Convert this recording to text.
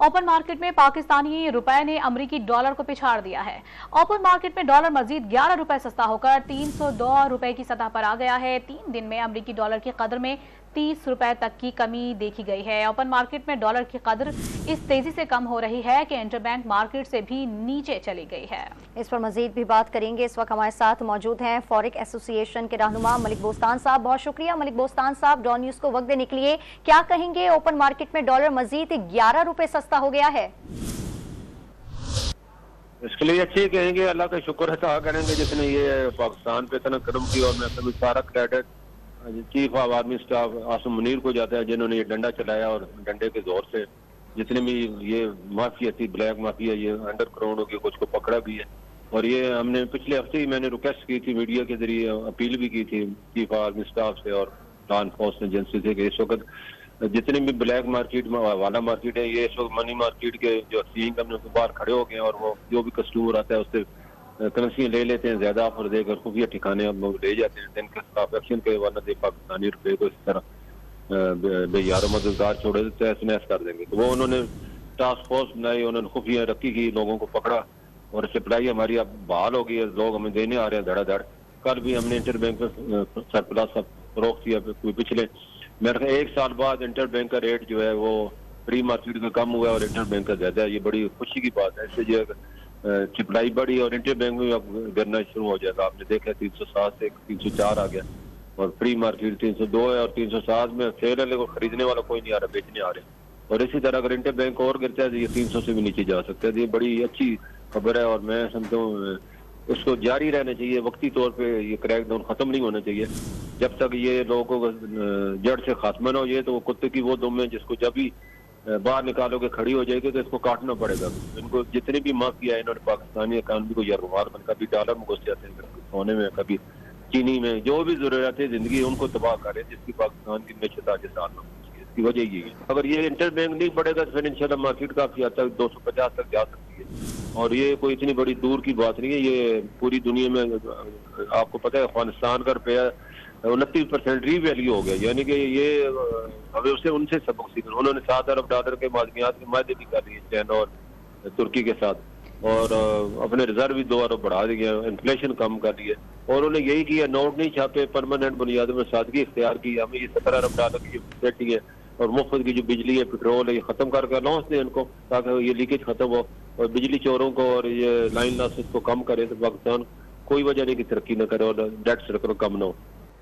Open market में पाकिस्तानी रुपए ने अमरीकी डॉलर को पिछाड़ दिया है। ओपन मार्केट में डॉलर मजीद 11 रुपए सस्ता होकर 302 रुपए की सतह पर आ गया है। 3 दिन में अमरीकी डॉलर की कदर में 30 रुपए तक की कमी देखी गई है। ओपन मार्केट में डॉलर की कदर इस तेजी से कम हो रही है कि इंटरबैंक मार्केट से भी नीचे चली गई है। इस पर मजीद भी बात करेंगे। इस वक्त हमारे साथ मौजूद हैं फॉरेक्स एसोसिएशन के रहनुमा मलिक बोस्तान साहब। बहुत शुक्रिया मलिक बोस्तान साहब, डॉन न्यूज को वक्त देने के लिए। क्या कहेंगे, ओपन मार्केट में डॉलर मजीद 11 रुपए सस्ता हो गया है? इसके लिए अच्छे कहेंगे, अल्लाह का शुक्र अदा करेंगे जिसने ये पाकिस्तान पे इतना कर्म किया। और मैं कभी सारा credit chief of army staff Asim Munir को जाता है जिन्होंने ये डंडा चलाया और डंडे के जोर से जितने भी ये माफिया थी, ब्लैक माफिया, ये अंडर करोड़ों के कुछ को पकड़ा भी है। और ये हमने पिछले हफ्ते ही मैंने रिक्वेस्ट की थी, मीडिया के जरिए अपील भी की थी चीफ ऑफ आर्मी स्टाफ से और लॉ एनफोर्समेंट एजेंसी से कि इस वक्त जितने भी ब्लैक मार्केट में वाला मार्केट है, ये इस वक्त मनी मार्केट के जो सीइंग हमने बाहर खड़े हो गए और वो जो भी कस्टमर आता है उससे करेंसी ले लेते हैं, ज्यादा ऑफर देकर खुफिया ठिकाने हम लोग ले जाते हैं। दिन के खिलाफ एक्शन के वरना दे पाकिस्तानी रुपए को इस तरह बेयारो मददगार छोड़े तहस कर देंगे। तो वो उन्होंने टास्क फोर्स बनाई, उन्होंने खुफिया रखी की, लोगों को पकड़ा और सप्लाई हमारी अब बहाल हो गई है। लोग हमें देने आ रहे हैं धड़ाधड़। कल भी हमने इंटर बैंक सरप्लस रोक दिया। पिछले मेरे 1 साल बाद इंटर बैंक का रेट जो है वो प्री मार्केट का कम हुआ है और इंटर बैंक का ज्यादा है। ये बड़ी खुशी की बात है। इससे जो सप्लाई बढ़ी और इंटर बैंक में अब गिरना शुरू हो जाएगा। आपने देखा 307 से 304 आ गया और प्री मार्केट 302 है और 307 में सेल वाले को खरीदने वाला कोई नहीं आ रहा, बेचने आ रहे। और इसी तरह अगर इंटर बैंक और गिरता है तो ये 300 से भी नीचे जा सकता है। ये बड़ी अच्छी खबर है और मैं समझता हूँ उसको जारी रहना चाहिए। वक्ती तौर पे ये क्रैकडाउन खत्म नहीं होना चाहिए जब तक ये लोगों को जड़ से खात्मा ना हो जाए। तो वो कुत्ते की वो दुम है जिसको जब भी बाहर निकालोगे खड़ी हो जाएगी तो इसको काटना पड़ेगा। इनको जितने भी माफिया है इन्होंने पाकिस्तानी इकानमी को यरगुमार बन, कभी डॉलर में घुस जाते हैं, कभी सोने में, कभी चीनी में, जो भी जरूरत है जिंदगी उनको तबाह करे जिसकी पाकिस्तान की मैशत आज साल में इसकी वजह यही है। अगर ये इंटर बैंक नहीं बढ़ेगा तो फिर इंशाल्लाह मार्केट काफी हद तक 250 तक जा सकती है। और ये कोई इतनी बड़ी दूर की बात नहीं है। ये पूरी दुनिया में आपको पता है अफगानिस्तान का रुपया 29% रीवैल्यू हो गया। यानी कि ये हमें उनसे सबक सीखना। उन्होंने $7 अरब के मादनियात के मायदे भी कर लिए चाइना और तुर्की के साथ और अपने रिजर्व भी 2 अरब बढ़ा दिए, इन्फ्लेशन कम कर दिए। और उन्होंने यही किया, नोट नहीं छापे, परमानेंट बुनियादों में सादगी इख्तियार की। हमें ये $17 अरब की फैसिलिटी है और मुफ्त की जो बिजली है, पेट्रोल है, ये खत्म करके अनाउंस दें इनको ताकि ये लीकेज खत्म हो और बिजली चोरों को और ये लाइन लॉसेस को कम करे। तो पाकिस्तान कोई वजह नहीं कि तरक्की न करे और डेट सर्कल कम ना हो।